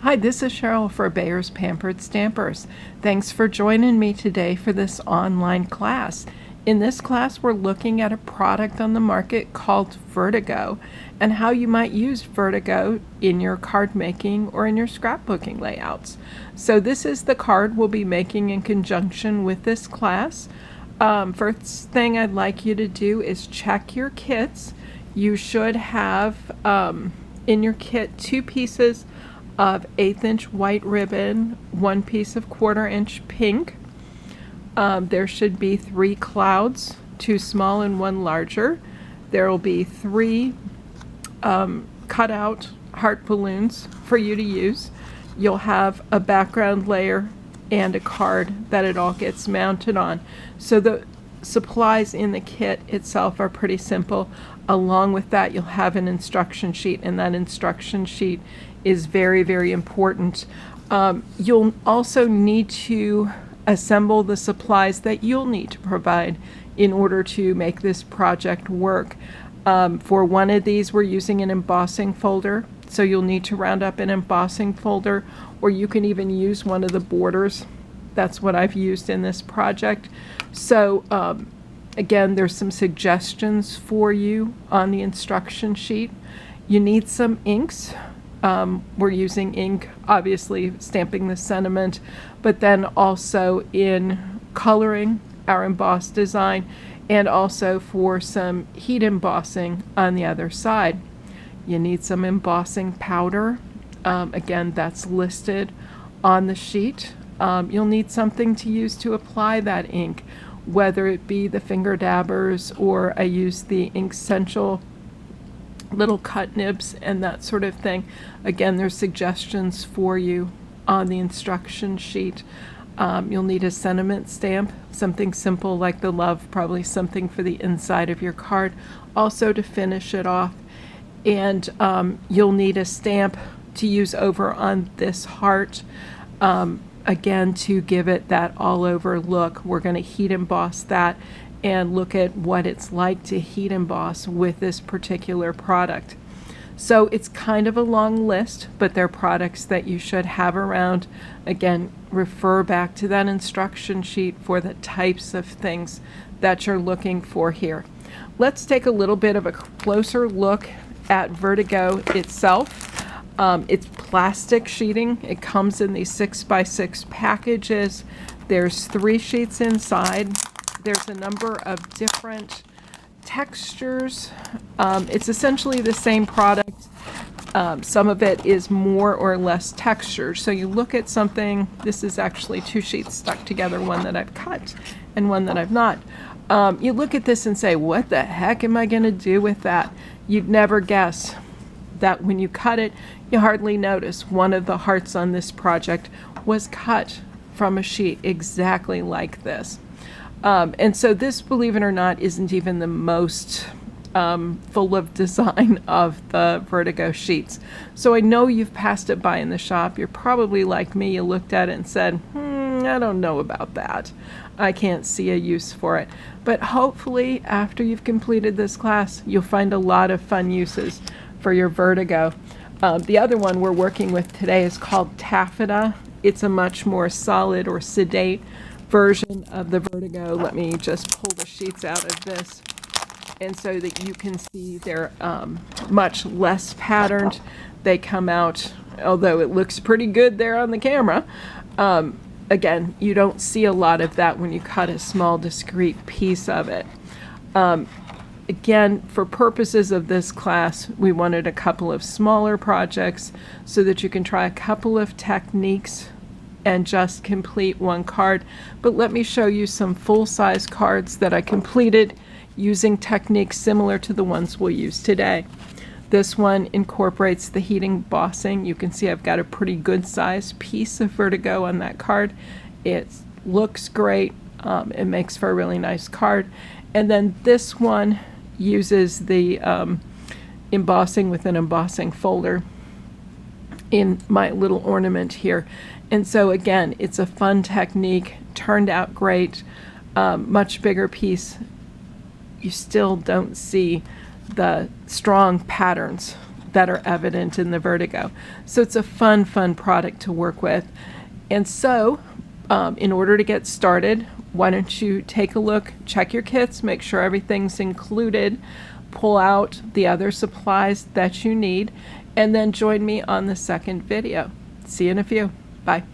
Hi, this is Cheryl for Bayer's Pampered Stampers. Thanks for joining me today for this online class. In this class, we're looking at a product on the market called Vertigo and how you might use Vertigo in your card making or in your scrapbooking layouts. So this is the card we'll be making in conjunction with this class. First thing I'd like you to do is check your kits. You should have in your kit 2 pieces of 1/8 inch white ribbon, 1 piece of 1/4 inch pink. There should be 3 clouds, 2 small and 1 larger. There will be 3 cutout heart balloons for you to use. You'll have a background layer and a card that it all gets mounted on. So the supplies in the kit itself are pretty simple. Along with that, you'll have an instruction sheet, and that instruction sheet is very, very important. You'll also need to assemble the supplies that you'll need to provide in order to make this project work. For one of these, we're using an embossing folder, so you'll need to round up an embossing folder, or you can even use one of the borders. That's what I've used in this project. So again, there's some suggestions for you on the instruction sheet. You need some inks. We're using ink, obviously stamping the sentiment, but then also in coloring our embossed design, and also for some heat embossing on the other side. You need some embossing powder. Again, that's listed on the sheet. You'll need something to use to apply that ink, whether it be the finger dabbers, or I use the Ink Essential little cut nibs and that sort of thing. Again, there's suggestions for you on the instruction sheet. You'll need a sentiment stamp, something simple like the love, probably something for the inside of your card, also to finish it off. And you'll need a stamp to use over on this heart. Again, to give it that all over look. We're going to heat emboss that and look at what it's like to heat emboss with this particular product. So it's kind of a long list, but they're products that you should have around. Again, refer back to that instruction sheet for the types of things that you're looking for here. Let's take a little bit of a closer look at Vertigo itself. It's plastic sheeting. It comes in these 6x6 packages. There's 3 sheets inside. There's a number of different textures. It's essentially the same product. Some of it is more or less texture. So you look at something, this is actually 2 sheets stuck together, one that I've cut and one that I've not. You look at this and say, what the heck am I going to do with that? You'd never guess that when you cut it, you hardly notice one of the hearts on this project was cut from a sheet exactly like this. And so this, believe it or not, isn't even the most full of design of the Vertigo sheets. So I know you've passed it by in the shop. You're probably like me. You looked at it and said, I don't know about that. I can't see a use for it. But hopefully after you've completed this class, you'll find a lot of fun uses for your Vertigo. The other one we're working with today is called Taffeta. It's a much more solid or sedate version of the Vertigo. Let me just pull the sheets out of this, and so that you can see they're much less patterned. They come out, although it looks pretty good there on the camera. Again, you don't see a lot of that when you cut a small discrete piece of it. Again, for purposes of this class, we wanted a couple of smaller projects so that you can try a couple of techniques and just complete one card. But let me show you some full-size cards that I completed using techniques similar to the ones we'll use today. This one incorporates the heat embossing. You can see I've got a pretty good sized piece of Vertigo on that card. It looks great. It makes for a really nice card. And then this one uses the embossing with an embossing folder in my little ornament here. And so again, it's a fun technique, turned out great, much bigger piece. You still don't see the strong patterns that are evident in the Vertigo. So it's a fun product to work with. And so in order to get started, why don't you take a look, check your kits, make sure everything's included, pull out the other supplies that you need, and then join me on the second video. See you in a few. Bye.